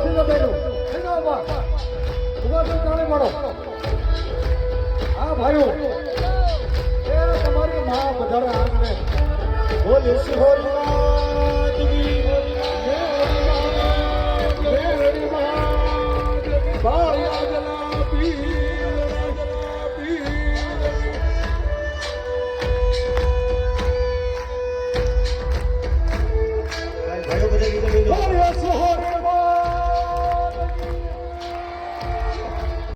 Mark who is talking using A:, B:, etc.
A: નથી તો બેઠું થઈ જાઓ બા ઉભા તો ચાલે પડો હા ભાઈઓ એ તમારી માં વધારે આંગણે બોલે સિહોરી